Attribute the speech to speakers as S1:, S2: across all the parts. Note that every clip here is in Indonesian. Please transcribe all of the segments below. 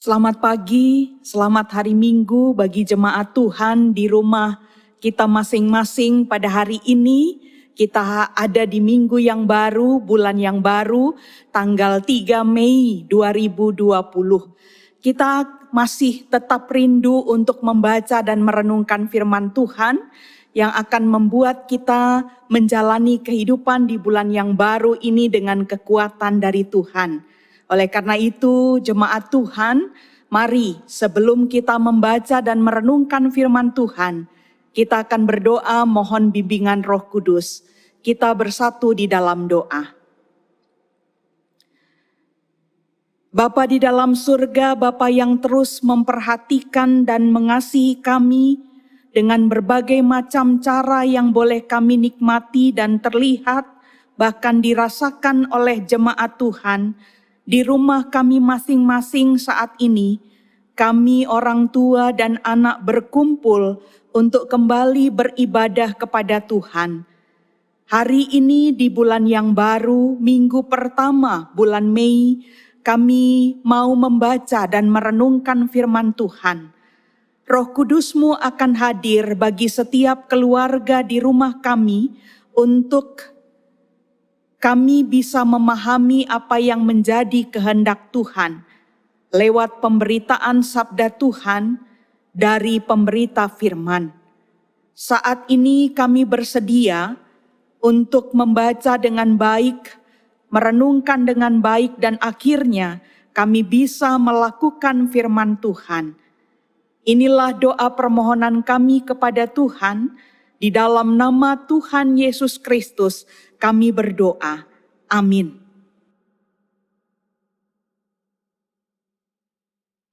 S1: Selamat pagi, selamat hari Minggu bagi jemaat Tuhan di rumah kita masing-masing pada hari ini. Kita ada di minggu yang baru, bulan yang baru, tanggal 3 Mei 2020. Kita masih tetap rindu untuk membaca dan merenungkan firman Tuhan yang akan membuat kita menjalani kehidupan di bulan yang baru ini dengan kekuatan dari Tuhan. Oleh karena itu, jemaat Tuhan, mari sebelum kita membaca dan merenungkan firman Tuhan, kita akan berdoa mohon bimbingan Roh Kudus. Kita bersatu di dalam doa. Bapa di dalam surga, Bapa yang terus memperhatikan dan mengasihi kami dengan berbagai macam cara yang boleh kami nikmati dan terlihat, bahkan dirasakan oleh jemaat Tuhan, di rumah kami masing-masing saat ini, kami orang tua dan anak berkumpul untuk kembali beribadah kepada Tuhan. Hari ini di bulan yang baru, minggu pertama bulan Mei, kami mau membaca dan merenungkan firman Tuhan. Roh Kudus-Mu akan hadir bagi setiap keluarga di rumah kami untuk kami bisa memahami apa yang menjadi kehendak Tuhan lewat pemberitaan sabda Tuhan dari pemberita firman. Saat ini kami bersedia untuk membaca dengan baik, merenungkan dengan baik, dan akhirnya kami bisa melakukan firman Tuhan. Inilah doa permohonan kami kepada Tuhan, di dalam nama Tuhan Yesus Kristus kami berdoa. Amin.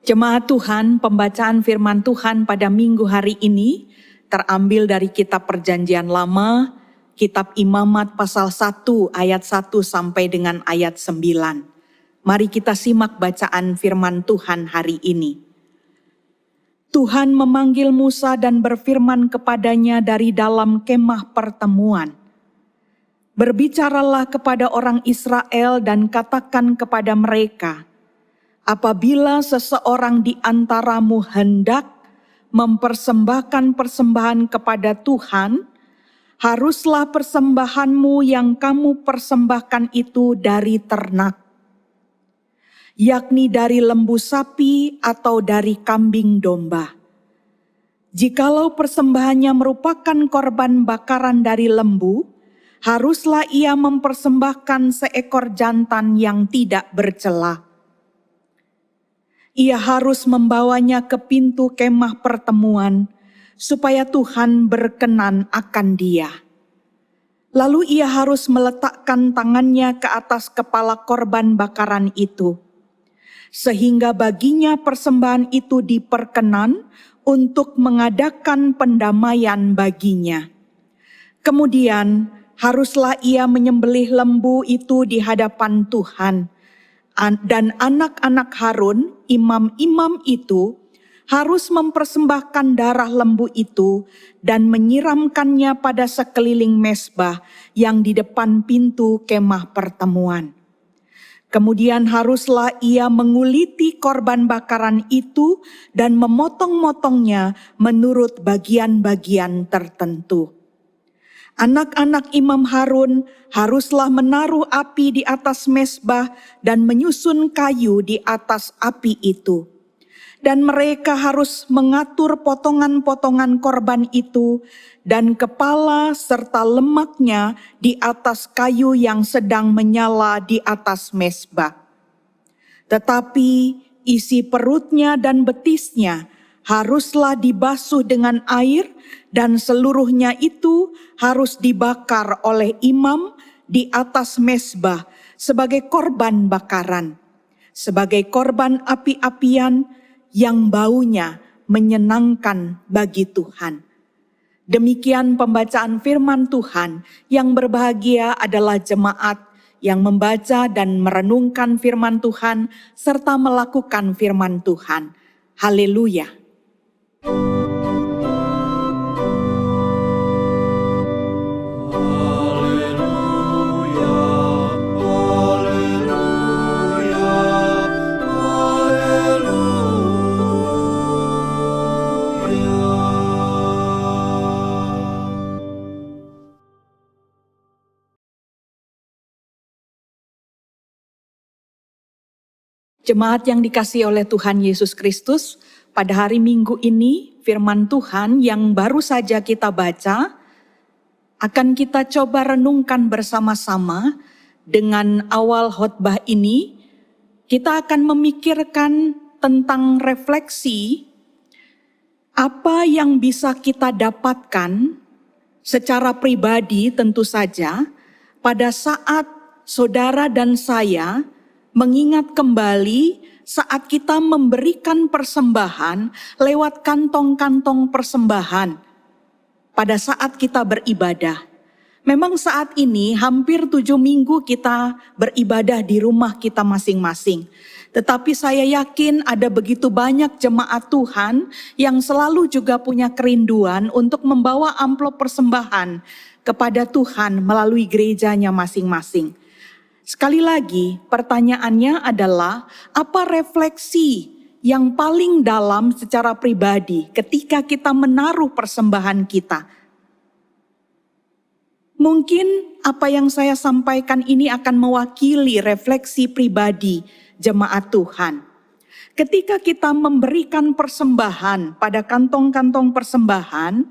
S1: Jemaat Tuhan, pembacaan firman Tuhan pada minggu hari ini terambil dari kitab Perjanjian Lama, kitab Imamat pasal 1 ayat 1 sampai dengan ayat 9. Mari kita simak bacaan firman Tuhan hari ini. Tuhan memanggil Musa dan berfirman kepadanya dari dalam kemah pertemuan. Berbicaralah kepada orang Israel dan katakan kepada mereka, apabila seseorang di antaramu hendak mempersembahkan persembahan kepada Tuhan, haruslah persembahanmu yang kamu persembahkan itu dari ternak, yakni dari lembu sapi atau dari kambing domba. Jikalau persembahannya merupakan korban bakaran dari lembu, haruslah ia mempersembahkan seekor jantan yang tidak bercela. Ia harus membawanya ke pintu kemah pertemuan, supaya Tuhan berkenan akan dia. Lalu ia harus meletakkan tangannya ke atas kepala korban bakaran itu, sehingga baginya persembahan itu diperkenan untuk mengadakan pendamaian baginya. Kemudian haruslah ia menyembelih lembu itu di hadapan Tuhan, dan anak-anak Harun, imam-imam itu, harus mempersembahkan darah lembu itu dan menyiramkannya pada sekeliling mezbah yang di depan pintu kemah pertemuan. Kemudian haruslah ia menguliti korban bakaran itu dan memotong-motongnya menurut bagian-bagian tertentu. Anak-anak Imam Harun haruslah menaruh api di atas mezbah dan menyusun kayu di atas api itu. Dan mereka harus mengatur potongan-potongan korban itu dan kepala serta lemaknya di atas kayu yang sedang menyala di atas mezbah. Tetapi isi perutnya dan betisnya haruslah dibasuh dengan air, dan seluruhnya itu harus dibakar oleh imam di atas mezbah sebagai korban bakaran, sebagai korban api-apian yang baunya menyenangkan bagi Tuhan. Demikian pembacaan firman Tuhan. Yang berbahagia adalah jemaat yang membaca dan merenungkan firman Tuhan serta melakukan firman Tuhan. Haleluya.
S2: Haleluya, haleluya, haleluya.
S1: Jemaat yang dikasihi oleh Tuhan Yesus Kristus, pada hari Minggu ini firman Tuhan yang baru saja kita baca akan kita coba renungkan bersama-sama. Dengan awal khotbah ini kita akan memikirkan tentang refleksi apa yang bisa kita dapatkan secara pribadi tentu saja pada saat saudara dan saya mengingat kembali saat kita memberikan persembahan lewat kantong-kantong persembahan pada saat kita beribadah. Memang saat ini hampir 7 minggu kita beribadah di rumah kita masing-masing. Tetapi saya yakin ada begitu banyak jemaat Tuhan yang selalu juga punya kerinduan untuk membawa amplop persembahan kepada Tuhan melalui gerejanya masing-masing. Sekali lagi pertanyaannya adalah apa refleksi yang paling dalam secara pribadi ketika kita menaruh persembahan kita? Mungkin apa yang saya sampaikan ini akan mewakili refleksi pribadi jemaat Tuhan. Ketika kita memberikan persembahan pada kantong-kantong persembahan,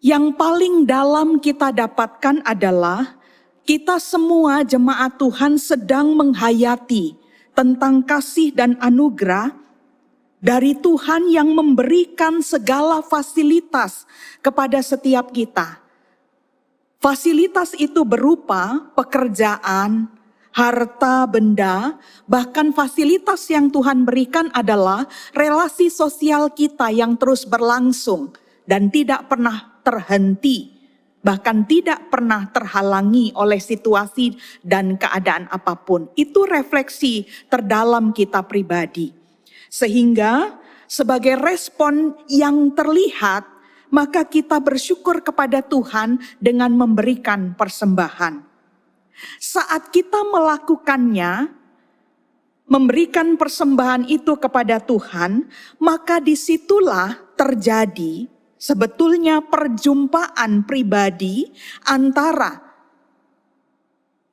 S1: yang paling dalam kita dapatkan adalah kita semua jemaat Tuhan sedang menghayati tentang kasih dan anugerah dari Tuhan yang memberikan segala fasilitas kepada setiap kita. Fasilitas itu berupa pekerjaan, harta, benda, bahkan fasilitas yang Tuhan berikan adalah relasi sosial kita yang terus berlangsung dan tidak pernah terhenti, bahkan tidak pernah terhalangi oleh situasi dan keadaan apapun. Itu refleksi terdalam kita pribadi. Sehingga sebagai respon yang terlihat, maka kita bersyukur kepada Tuhan dengan memberikan persembahan. Saat kita melakukannya, memberikan persembahan itu kepada Tuhan, maka disitulah terjadi sebetulnya perjumpaan pribadi antara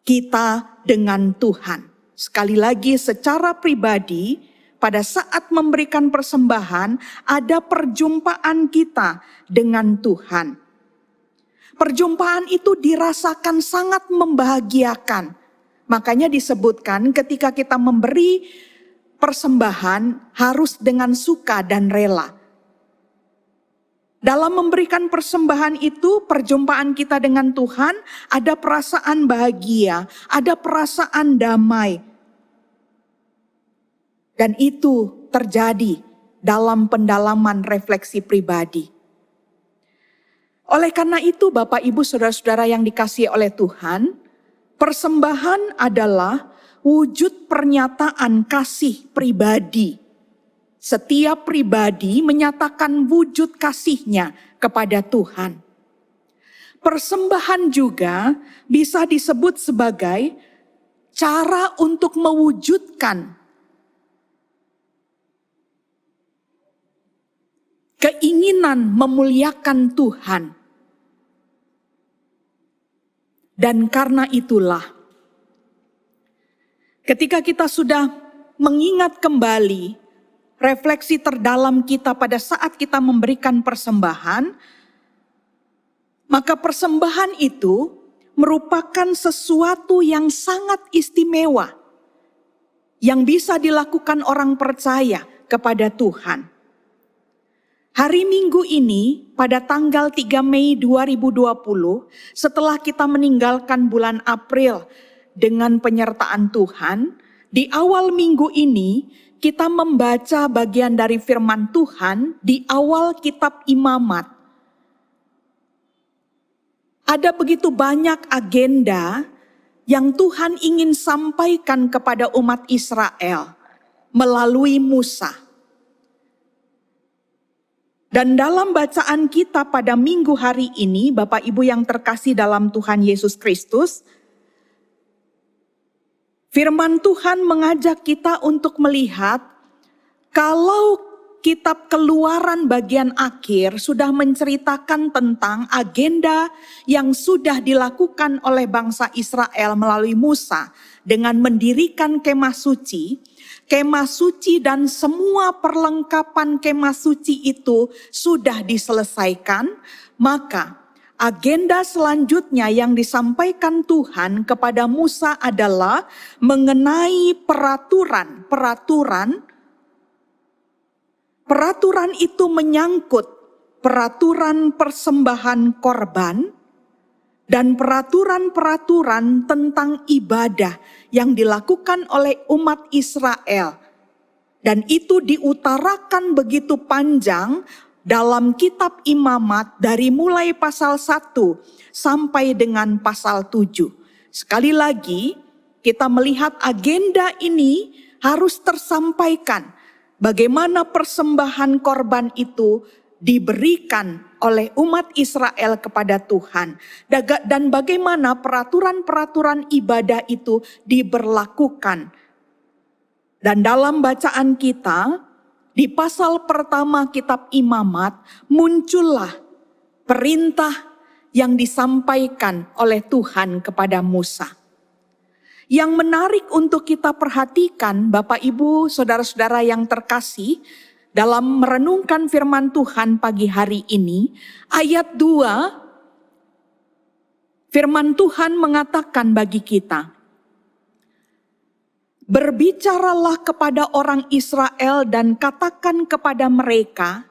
S1: kita dengan Tuhan. Sekali lagi secara pribadi, pada saat memberikan persembahan, ada perjumpaan kita dengan Tuhan. Perjumpaan itu dirasakan sangat membahagiakan. Makanya disebutkan ketika kita memberi persembahan harus dengan suka dan rela. Dalam memberikan persembahan itu, perjumpaan kita dengan Tuhan, ada perasaan bahagia, ada perasaan damai. Dan itu terjadi dalam pendalaman refleksi pribadi. Oleh karena itu Bapak Ibu Saudara-saudara yang dikasihi oleh Tuhan, persembahan adalah wujud pernyataan kasih pribadi. Setiap pribadi menyatakan wujud kasihnya kepada Tuhan. Persembahan juga bisa disebut sebagai cara untuk mewujudkan keinginan memuliakan Tuhan. Dan karena itulah, ketika kita sudah mengingat kembali refleksi terdalam kita pada saat kita memberikan persembahan, maka persembahan itu merupakan sesuatu yang sangat istimewa yang bisa dilakukan orang percaya kepada Tuhan. Hari Minggu ini pada tanggal 3 Mei 2020 setelah kita meninggalkan bulan April dengan penyertaan Tuhan, di awal minggu ini kita membaca bagian dari firman Tuhan di awal kitab Imamat. Ada begitu banyak agenda yang Tuhan ingin sampaikan kepada umat Israel melalui Musa. Dan dalam bacaan kita pada minggu hari ini, Bapak Ibu yang terkasih dalam Tuhan Yesus Kristus, firman Tuhan mengajak kita untuk melihat kalau kitab Keluaran bagian akhir sudah menceritakan tentang agenda yang sudah dilakukan oleh bangsa Israel melalui Musa dengan mendirikan kemah suci, Kemah suci dan semua perlengkapan kemah suci itu sudah diselesaikan, maka agenda selanjutnya yang disampaikan Tuhan kepada Musa adalah mengenai peraturan. Peraturan itu menyangkut peraturan persembahan korban dan peraturan-peraturan tentang ibadah yang dilakukan oleh umat Israel. Dan itu diutarakan begitu panjang dalam kitab Imamat dari mulai pasal 1 sampai dengan pasal 7. Sekali lagi kita melihat agenda ini harus tersampaikan. Bagaimana persembahan korban itu diberikan oleh umat Israel kepada Tuhan. Dan bagaimana peraturan-peraturan ibadah itu diberlakukan. Dan dalam bacaan kita, di pasal pertama kitab Imamat, muncullah perintah yang disampaikan oleh Tuhan kepada Musa. Yang menarik untuk kita perhatikan, Bapak Ibu, saudara-saudara yang terkasih, dalam merenungkan firman Tuhan pagi hari ini, ayat 2, firman Tuhan mengatakan bagi kita, berbicaralah kepada orang Israel dan katakan kepada mereka,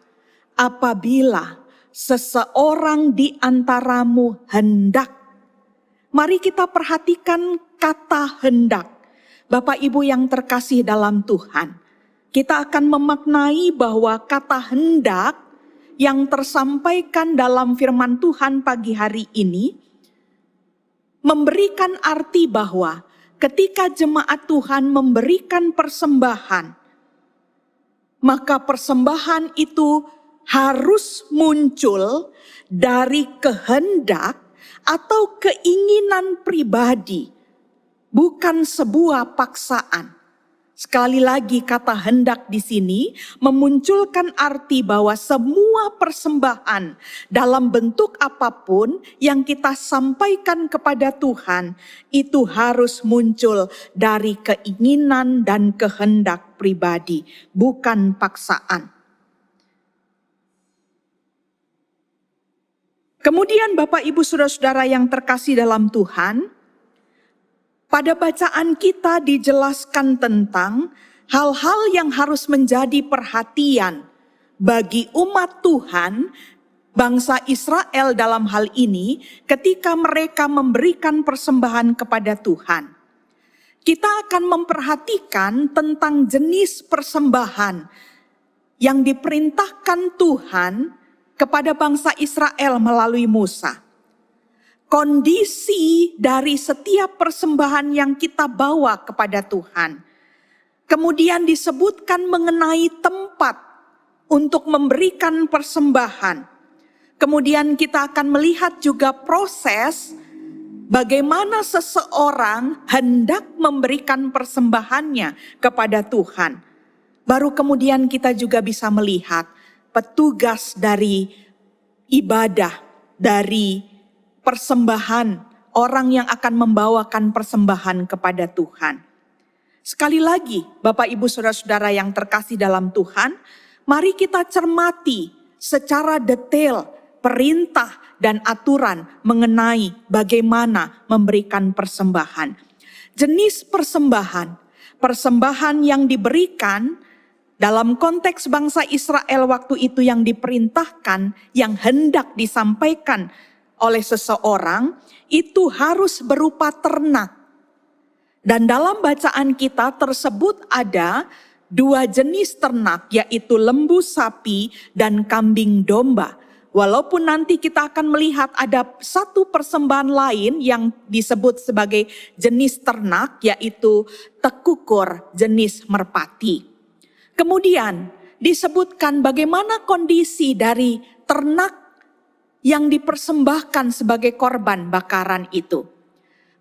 S1: apabila seseorang di antaramu hendak. Mari kita perhatikan kata hendak. Bapak Ibu yang terkasih dalam Tuhan, kita akan memaknai bahwa kata hendak yang tersampaikan dalam firman Tuhan pagi hari ini memberikan arti bahwa ketika jemaat Tuhan memberikan persembahan, maka persembahan itu harus muncul dari kehendak atau keinginan pribadi, bukan sebuah paksaan. Sekali lagi kata hendak di sini memunculkan arti bahwa semua persembahan dalam bentuk apapun yang kita sampaikan kepada Tuhan itu harus muncul dari keinginan dan kehendak pribadi, bukan paksaan. Kemudian Bapak Ibu Saudara-saudara yang terkasih dalam Tuhan, pada bacaan kita dijelaskan tentang hal-hal yang harus menjadi perhatian bagi umat Tuhan, bangsa Israel dalam hal ini, ketika mereka memberikan persembahan kepada Tuhan. Kita akan memperhatikan tentang jenis persembahan yang diperintahkan Tuhan kepada bangsa Israel melalui Musa. Kondisi dari setiap persembahan yang kita bawa kepada Tuhan. Kemudian disebutkan mengenai tempat untuk memberikan persembahan. Kemudian kita akan melihat juga proses bagaimana seseorang hendak memberikan persembahannya kepada Tuhan. Baru kemudian kita juga bisa melihat petugas dari ibadah, dari persembahan, orang yang akan membawakan persembahan kepada Tuhan. Sekali lagi, Bapak Ibu Saudara-saudara yang terkasih dalam Tuhan, mari kita cermati secara detail perintah dan aturan mengenai bagaimana memberikan persembahan. Jenis persembahan yang diberikan dalam konteks bangsa Israel waktu itu yang diperintahkan, yang hendak disampaikan oleh seseorang, itu harus berupa ternak. Dan dalam bacaan kita tersebut ada 2 jenis ternak, yaitu lembu sapi dan kambing domba. Walaupun nanti kita akan melihat ada satu persembahan lain yang disebut sebagai jenis ternak, yaitu tekukur jenis merpati. Kemudian disebutkan bagaimana kondisi dari ternak yang dipersembahkan sebagai korban bakaran itu.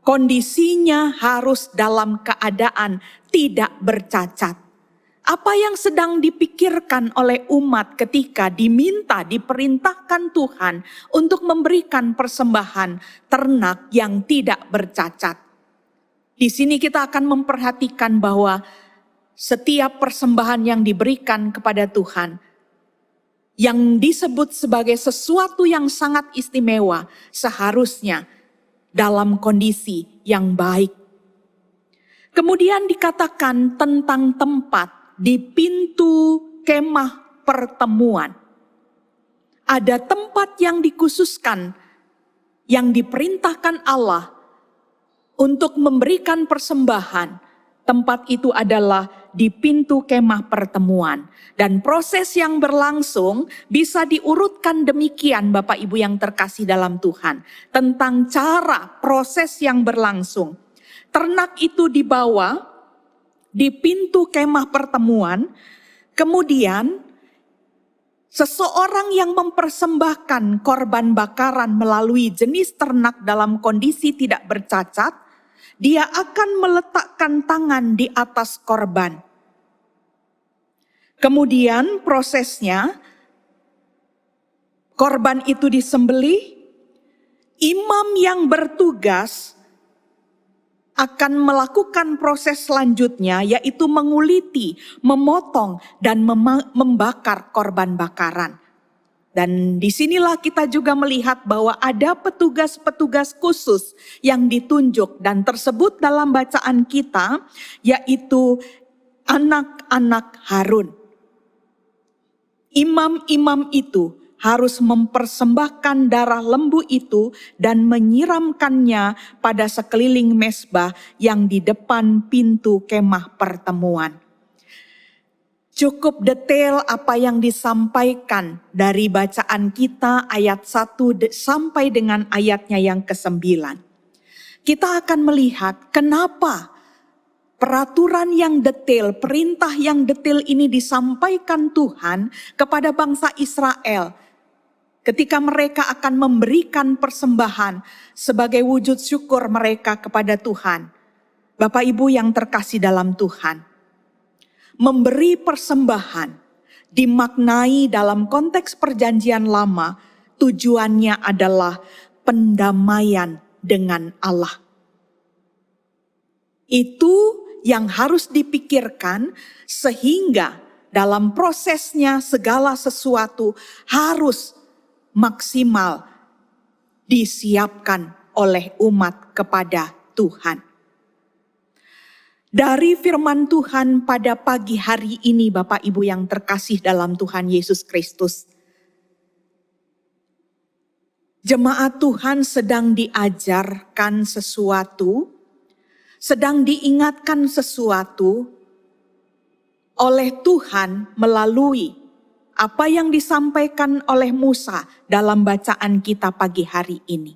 S1: Kondisinya harus dalam keadaan tidak bercacat. Apa yang sedang dipikirkan oleh umat ketika diperintahkan Tuhan untuk memberikan persembahan ternak yang tidak bercacat? Di sini kita akan memperhatikan bahwa setiap persembahan yang diberikan kepada Tuhan, yang disebut sebagai sesuatu yang sangat istimewa, seharusnya dalam kondisi yang baik. Kemudian dikatakan tentang tempat di pintu kemah pertemuan. Ada tempat yang dikhususkan, yang diperintahkan Allah untuk memberikan persembahan. Tempat itu adalah di pintu kemah pertemuan. Dan proses yang berlangsung bisa diurutkan demikian Bapak Ibu yang terkasih dalam Tuhan. Tentang cara proses yang berlangsung. Ternak itu dibawa di pintu kemah pertemuan, kemudian seseorang yang mempersembahkan korban bakaran melalui jenis ternak dalam kondisi tidak bercacat, dia akan meletakkan tangan di atas korban. Kemudian prosesnya, korban itu disembelih, imam yang bertugas akan melakukan proses selanjutnya, yaitu menguliti, memotong, dan membakar korban bakaran. Dan disinilah kita juga melihat bahwa ada petugas-petugas khusus yang ditunjuk dan tersebut dalam bacaan kita, yaitu anak-anak Harun. Imam-imam itu harus mempersembahkan darah lembu itu dan menyiramkannya pada sekeliling mezbah yang di depan pintu kemah pertemuan. Cukup detail apa yang disampaikan dari bacaan kita ayat 1 sampai dengan ayatnya yang ke-9. Kita akan melihat kenapa peraturan yang detail, perintah yang detail ini disampaikan Tuhan kepada bangsa Israel ketika mereka akan memberikan persembahan sebagai wujud syukur mereka kepada Tuhan. Bapak Ibu yang terkasih dalam Tuhan, memberi persembahan dimaknai dalam konteks perjanjian lama, tujuannya adalah pendamaian dengan Allah. Itu yang harus dipikirkan sehingga dalam prosesnya segala sesuatu harus maksimal disiapkan oleh umat kepada Tuhan. Dari firman Tuhan pada pagi hari ini Bapak Ibu yang terkasih dalam Tuhan Yesus Kristus, jemaat Tuhan sedang diajarkan sesuatu, sedang diingatkan sesuatu oleh Tuhan melalui apa yang disampaikan oleh Musa dalam bacaan kita pagi hari ini.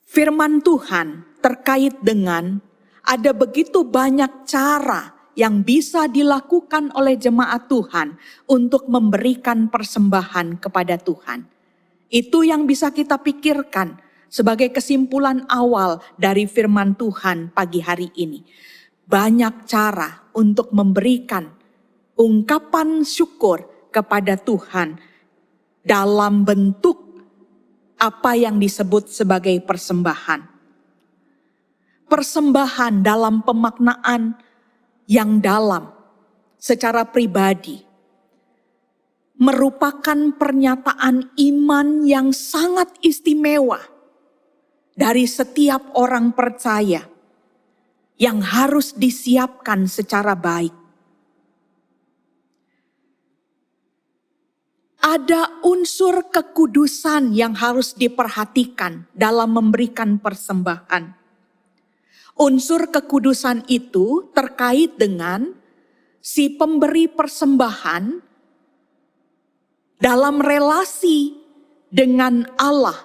S1: Firman Tuhan terkait dengan ada begitu banyak cara yang bisa dilakukan oleh jemaat Tuhan untuk memberikan persembahan kepada Tuhan. Itu yang bisa kita pikirkan sebagai kesimpulan awal dari firman Tuhan pagi hari ini. Banyak cara untuk memberikan ungkapan syukur kepada Tuhan dalam bentuk apa yang disebut sebagai persembahan. Persembahan dalam pemaknaan yang dalam secara pribadi merupakan pernyataan iman yang sangat istimewa dari setiap orang percaya yang harus disiapkan secara baik. Ada unsur kekudusan yang harus diperhatikan dalam memberikan persembahan. Unsur kekudusan itu terkait dengan si pemberi persembahan dalam relasi dengan Allah.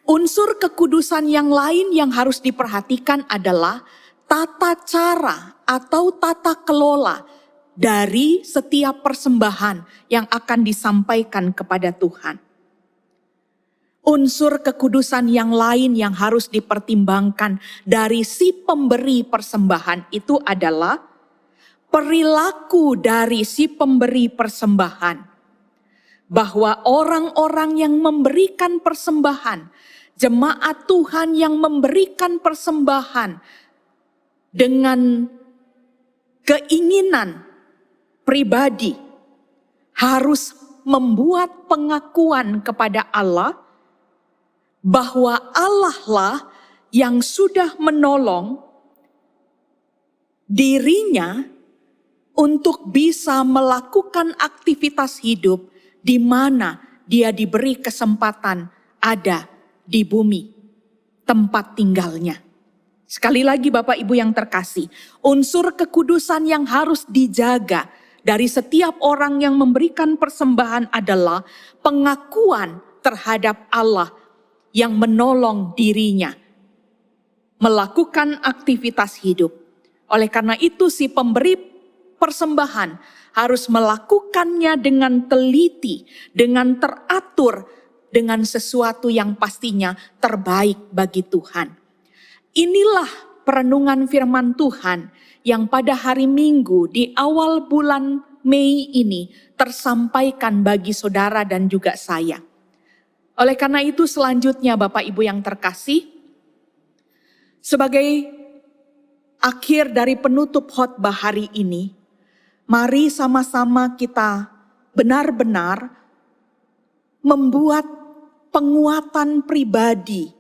S1: Unsur kekudusan yang lain yang harus diperhatikan adalah tata cara atau tata kelola dari setiap persembahan yang akan disampaikan kepada Tuhan. Unsur kekudusan yang lain yang harus dipertimbangkan dari si pemberi persembahan itu adalah perilaku dari si pemberi persembahan. Bahwa orang-orang yang memberikan persembahan, jemaat Tuhan yang memberikan persembahan, dengan keinginan pribadi harus membuat pengakuan kepada Allah bahwa Allah lah yang sudah menolong dirinya untuk bisa melakukan aktivitas hidup di mana dia diberi kesempatan ada di bumi, tempat tinggalnya. Sekali lagi Bapak Ibu yang terkasih, unsur kekudusan yang harus dijaga dari setiap orang yang memberikan persembahan adalah pengakuan terhadap Allah yang menolong dirinya melakukan aktivitas hidup. Oleh karena itu si pemberi persembahan harus melakukannya dengan teliti, dengan teratur, dengan sesuatu yang pastinya terbaik bagi Tuhan. Inilah perenungan firman Tuhan yang pada hari Minggu di awal bulan Mei ini tersampaikan bagi saudara dan juga saya. Oleh karena itu selanjutnya Bapak Ibu yang terkasih, sebagai akhir dari penutup khotbah hari ini, mari sama-sama kita benar-benar membuat penguatan pribadi,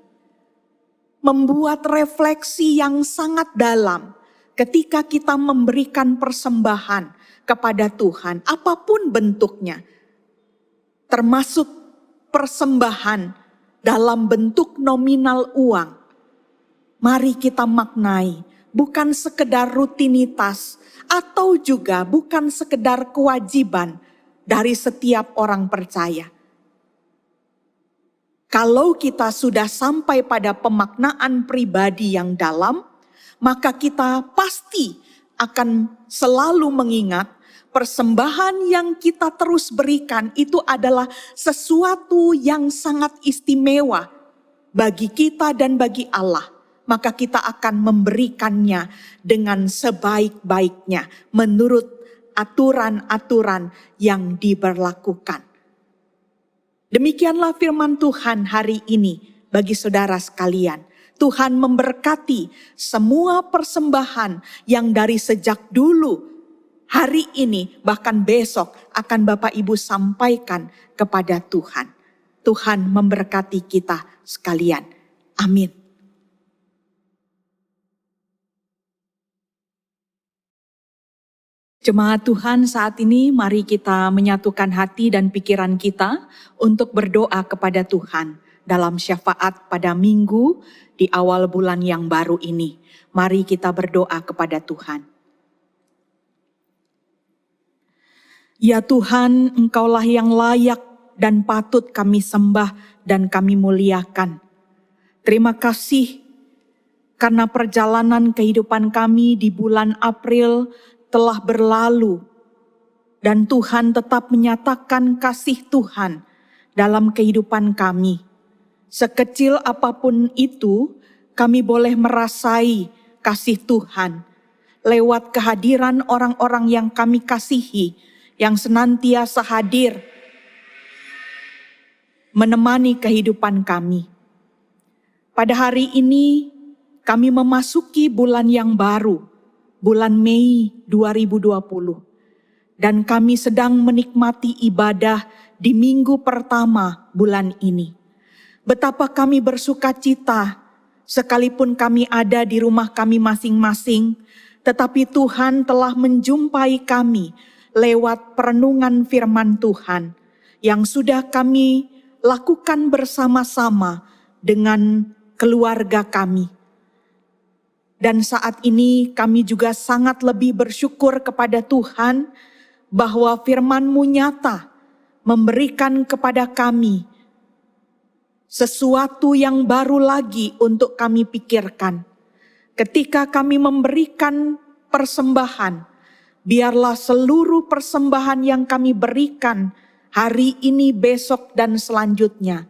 S1: membuat refleksi yang sangat dalam ketika kita memberikan persembahan kepada Tuhan, apapun bentuknya, termasuk persembahan dalam bentuk nominal uang. Mari kita maknai, bukan sekedar rutinitas atau juga bukan sekedar kewajiban dari setiap orang percaya. Kalau kita sudah sampai pada pemaknaan pribadi yang dalam, maka kita pasti akan selalu mengingat persembahan yang kita terus berikan itu adalah sesuatu yang sangat istimewa bagi kita dan bagi Allah. Maka kita akan memberikannya dengan sebaik-baiknya menurut aturan-aturan yang diberlakukan. Demikianlah firman Tuhan hari ini bagi saudara sekalian. Tuhan memberkati semua persembahan yang dari sejak dulu, hari ini, bahkan besok akan Bapak Ibu sampaikan kepada Tuhan. Tuhan memberkati kita sekalian. Amin. Jemaat Tuhan, saat ini mari kita menyatukan hati dan pikiran kita untuk berdoa kepada Tuhan dalam syafaat pada minggu di awal bulan yang baru ini. Mari kita berdoa kepada Tuhan. Ya Tuhan, Engkaulah yang layak dan patut kami sembah dan kami muliakan. Terima kasih karena perjalanan kehidupan kami di bulan April telah berlalu dan Tuhan tetap menyatakan kasih Tuhan dalam kehidupan kami. Sekecil apapun itu, kami boleh merasai kasih Tuhan lewat kehadiran orang-orang yang kami kasihi, yang senantiasa hadir menemani kehidupan kami. Pada hari ini kami memasuki bulan yang baru, bulan Mei 2020. Dan kami sedang menikmati ibadah di minggu pertama bulan ini. Betapa kami bersuka cita, sekalipun kami ada di rumah kami masing-masing, tetapi Tuhan telah menjumpai kami lewat perenungan firman Tuhan yang sudah kami lakukan bersama-sama dengan keluarga kami. Dan saat ini kami juga sangat lebih bersyukur kepada Tuhan bahwa firman-Mu nyata memberikan kepada kami sesuatu yang baru lagi untuk kami pikirkan. Ketika kami memberikan persembahan, biarlah seluruh persembahan yang kami berikan hari ini, besok, dan selanjutnya,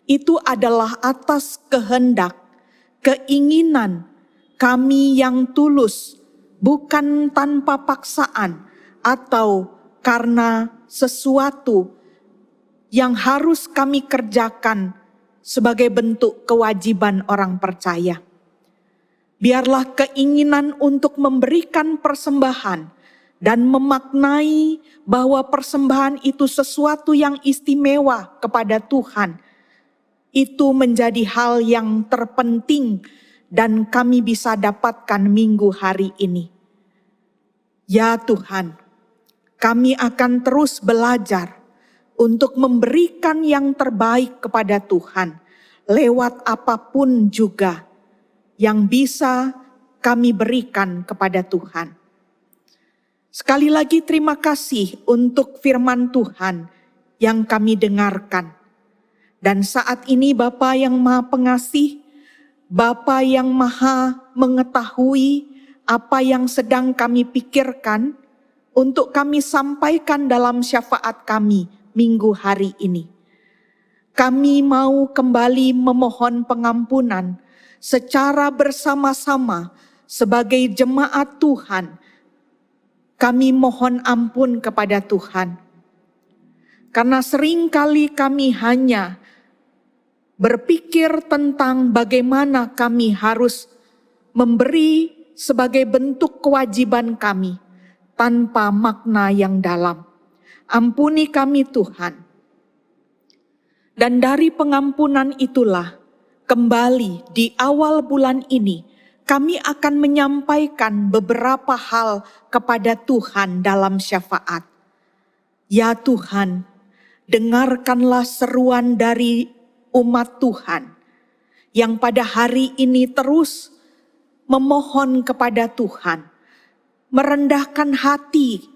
S1: itu adalah atas kehendak, keinginan kami yang tulus, bukan tanpa paksaan atau karena sesuatu yang harus kami kerjakan sebagai bentuk kewajiban orang percaya. Biarlah keinginan untuk memberikan persembahan dan memaknai bahwa persembahan itu sesuatu yang istimewa kepada Tuhan, itu menjadi hal yang terpenting dan kami bisa dapatkan minggu hari ini. Ya Tuhan, kami akan terus belajar untuk memberikan yang terbaik kepada Tuhan lewat apapun juga yang bisa kami berikan kepada Tuhan. Sekali lagi terima kasih untuk firman Tuhan yang kami dengarkan. Dan saat ini Bapa yang Maha Pengasih, Bapa yang Maha mengetahui apa yang sedang kami pikirkan untuk kami sampaikan dalam syafaat kami minggu hari ini. Kami mau kembali memohon pengampunan secara bersama-sama sebagai jemaat Tuhan. Kami mohon ampun kepada Tuhan. Karena seringkali kami hanya berpikir tentang bagaimana kami harus memberi sebagai bentuk kewajiban kami tanpa makna yang dalam. Ampuni kami Tuhan. Dan dari pengampunan itulah kembali di awal bulan ini kami akan menyampaikan beberapa hal kepada Tuhan dalam syafaat. Ya Tuhan, dengarkanlah seruan dari umat Tuhan yang pada hari ini terus memohon kepada Tuhan, merendahkan hati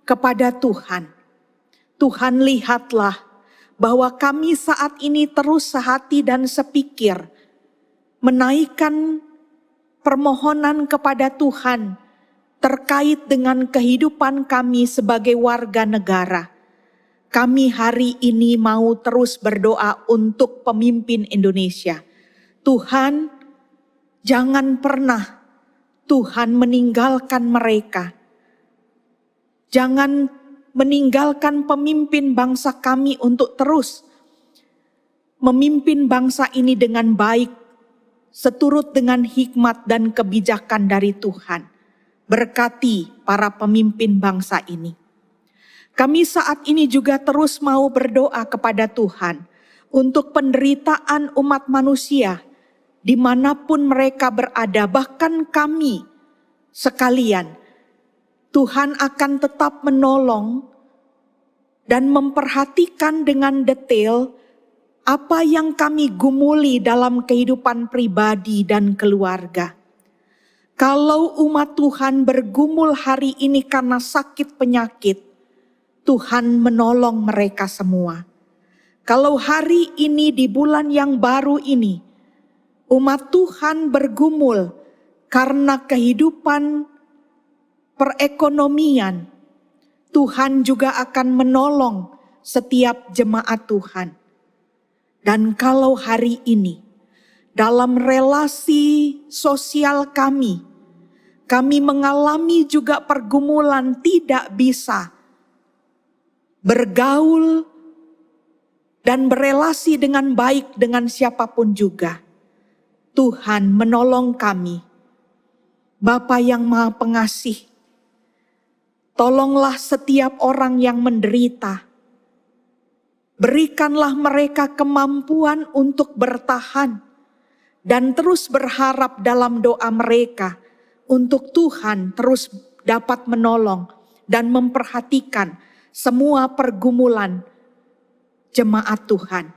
S1: kepada Tuhan. Tuhan, lihatlah bahwa kami saat ini terus sehati dan sepikir menaikkan permohonan kepada Tuhan terkait dengan kehidupan kami sebagai warga negara. Kami hari ini mau terus berdoa untuk pemimpin Indonesia. Tuhan, jangan pernah Tuhan meninggalkan mereka. Jangan meninggalkan pemimpin bangsa kami untuk terus memimpin bangsa ini dengan baik, seturut dengan hikmat dan kebijakan dari Tuhan. Berkati para pemimpin bangsa ini. Kami saat ini juga terus mau berdoa kepada Tuhan untuk penderitaan umat manusia dimanapun mereka berada, bahkan kami sekalian. Tuhan akan tetap menolong dan memperhatikan dengan detail apa yang kami gumuli dalam kehidupan pribadi dan keluarga. Kalau umat Tuhan bergumul hari ini karena sakit penyakit, Tuhan menolong mereka semua. Kalau hari ini di bulan yang baru ini, umat Tuhan bergumul karena kehidupan perekonomian, Tuhan juga akan menolong setiap jemaat Tuhan. Dan kalau hari ini, dalam relasi sosial kami mengalami juga pergumulan tidak bisa bergaul dan berelasi dengan baik dengan siapapun juga. Tuhan menolong kami. Bapa yang Maha Pengasih, tolonglah setiap orang yang menderita. Berikanlah mereka kemampuan untuk bertahan dan terus berharap dalam doa mereka untuk Tuhan terus dapat menolong dan memperhatikan semua pergumulan jemaat Tuhan.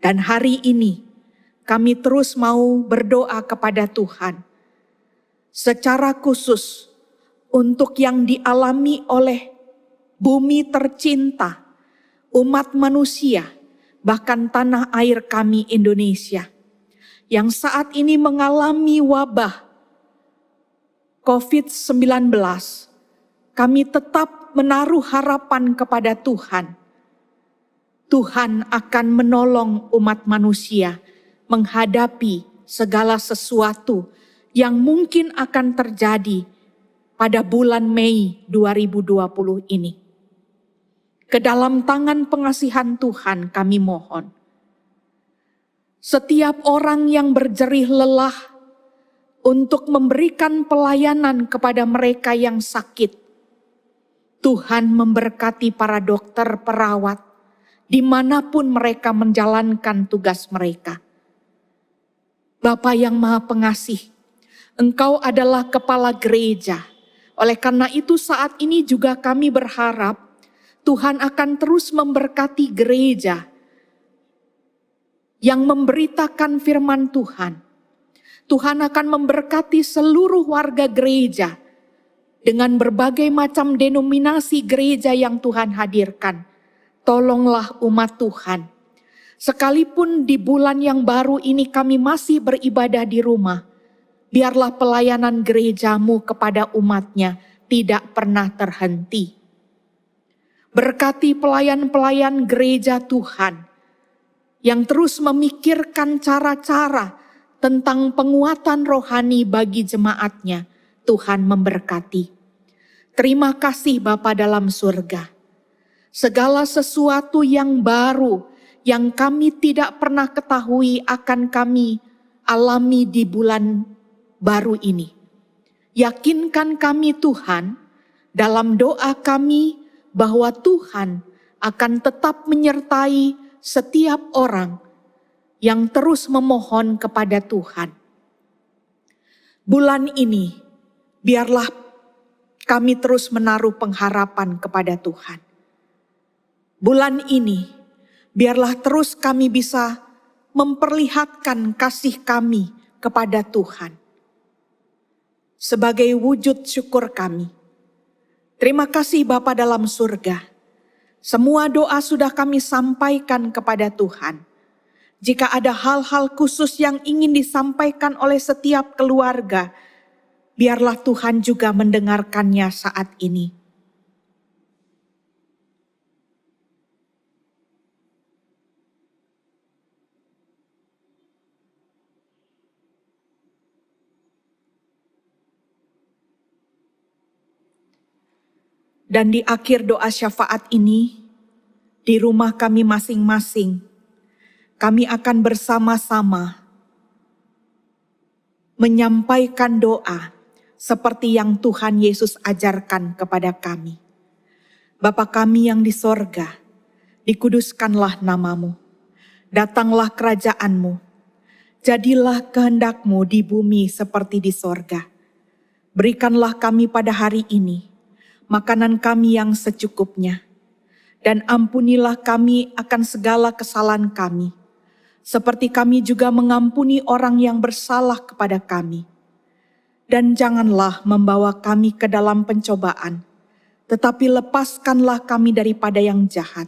S1: Dan hari ini kami terus mau berdoa kepada Tuhan secara khusus untuk yang dialami oleh bumi tercinta, umat manusia, bahkan tanah air kami Indonesia, yang saat ini mengalami wabah COVID-19, kami tetap menaruh harapan kepada Tuhan. Tuhan akan menolong umat manusia menghadapi segala sesuatu yang mungkin akan terjadi pada bulan Mei 2020 ini. Ke dalam tangan pengasihan Tuhan kami mohon. Setiap orang yang berjerih lelah, untuk memberikan pelayanan kepada mereka yang sakit. Tuhan memberkati para dokter, perawat, dimanapun mereka menjalankan tugas mereka. Bapa yang Maha Pengasih, Engkau adalah kepala gereja. Oleh karena itu saat ini juga kami berharap Tuhan akan terus memberkati gereja yang memberitakan firman Tuhan. Tuhan akan memberkati seluruh warga gereja dengan berbagai macam denominasi gereja yang Tuhan hadirkan. Tolonglah umat Tuhan. Sekalipun di bulan yang baru ini kami masih beribadah di rumah, biarlah pelayanan gerejamu kepada umatnya tidak pernah terhenti. Berkati pelayan-pelayan gereja Tuhan yang terus memikirkan cara-cara tentang penguatan rohani bagi jemaatnya. Tuhan memberkati. Terima kasih Bapa dalam surga. Segala sesuatu yang baru yang kami tidak pernah ketahui akan kami alami di bulan baru ini. Yakinkan kami Tuhan dalam doa kami bahwa Tuhan akan tetap menyertai setiap orang yang terus memohon kepada Tuhan. Bulan ini biarlah kami terus menaruh pengharapan kepada Tuhan. Bulan ini biarlah terus kami bisa memperlihatkan kasih kami kepada Tuhan. Sebagai wujud syukur kami. Terima kasih Bapa dalam surga. Semua doa sudah kami sampaikan kepada Tuhan. Jika ada hal-hal khusus yang ingin disampaikan oleh setiap keluarga, biarlah Tuhan juga mendengarkannya saat ini. Dan di akhir doa syafaat ini, di rumah kami masing-masing, kami akan bersama-sama menyampaikan doa seperti yang Tuhan Yesus ajarkan kepada kami. Bapa kami yang di sorga, dikuduskanlah namamu, datanglah kerajaanmu, jadilah kehendakmu di bumi seperti di sorga. Berikanlah kami pada hari ini makanan kami yang secukupnya, dan ampunilah kami akan segala kesalahan kami, seperti kami juga mengampuni orang yang bersalah kepada kami. Dan janganlah membawa kami ke dalam pencobaan, tetapi lepaskanlah kami daripada yang jahat,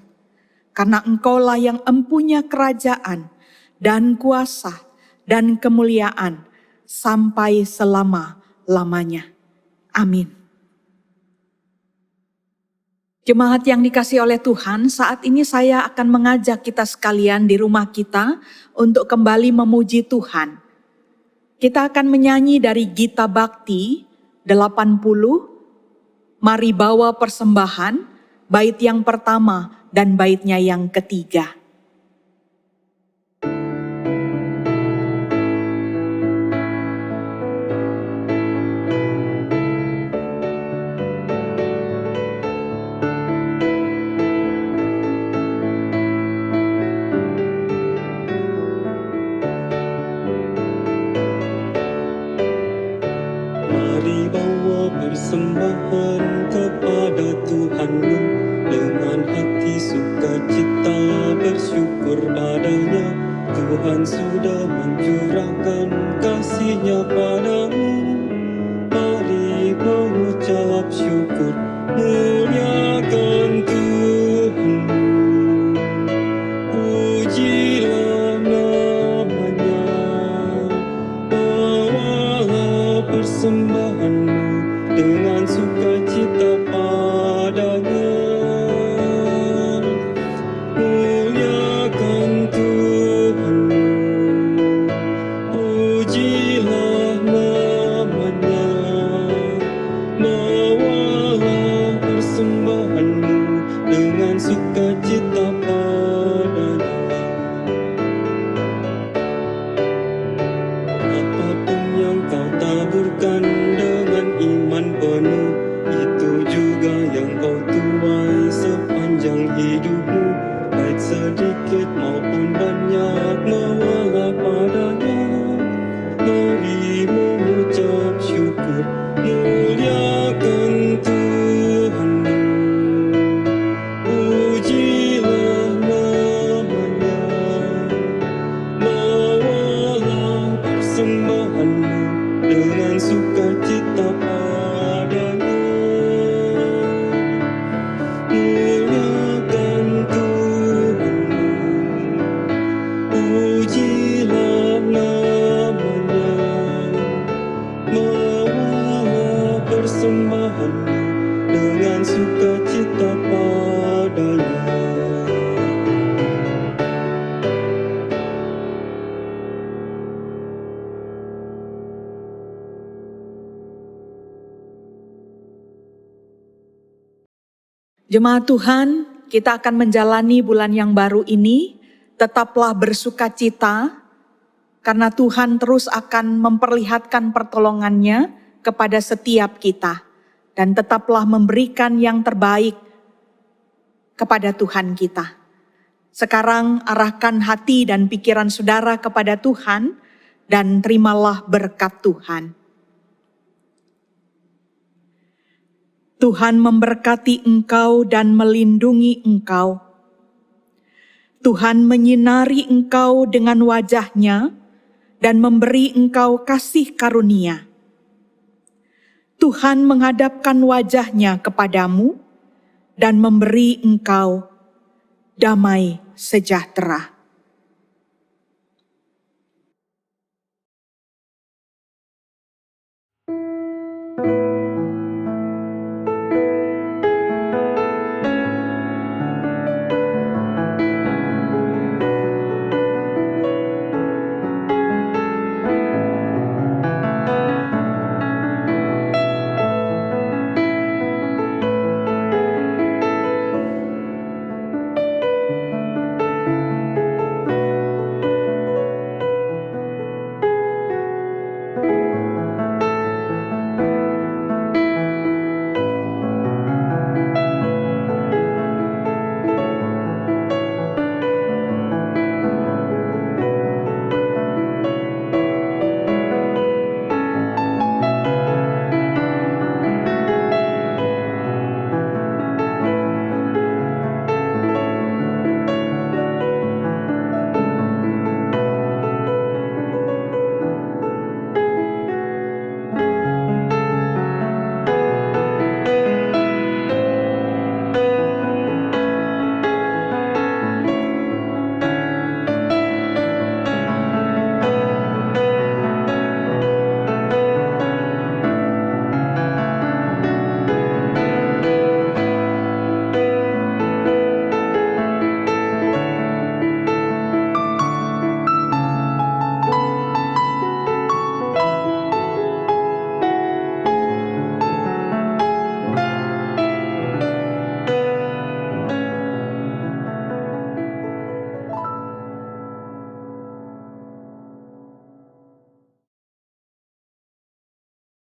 S1: karena Engkaulah yang empunya kerajaan dan kuasa dan kemuliaan sampai selama-lamanya. Amin. Jemaat yang dikasihi oleh Tuhan, saat ini saya akan mengajak kita sekalian di rumah kita untuk kembali memuji Tuhan. Kita akan menyanyi dari Gita Bakti 80, Mari Bawa Persembahan, bait yang pertama dan baitnya yang ketiga.
S2: Persembahan kepada Tuhanmu dengan hati sukacita bersyukur padanya. Tuhan sudah mencurahkan kasih-Nya padamu. Mari mengucap syukur, muliakan Tuhanmu. Pujilah namanya, bawalah persembahanmu dengan sukacita padanya. Muliakan Tuhanmu, pujilah
S1: Jemaat Tuhan, kita akan menjalani bulan yang baru ini. Tetaplah bersukacita, karena Tuhan terus akan memperlihatkan pertolongannya kepada setiap kita. Dan tetaplah memberikan yang terbaik kepada Tuhan kita. Sekarang arahkan hati dan pikiran saudara kepada Tuhan dan terimalah berkat Tuhan. Tuhan memberkati engkau dan melindungi engkau. Tuhan menyinari engkau dengan wajah-Nya dan memberi engkau kasih karunia. Tuhan menghadapkan wajah-Nya kepadamu dan memberi engkau damai sejahtera.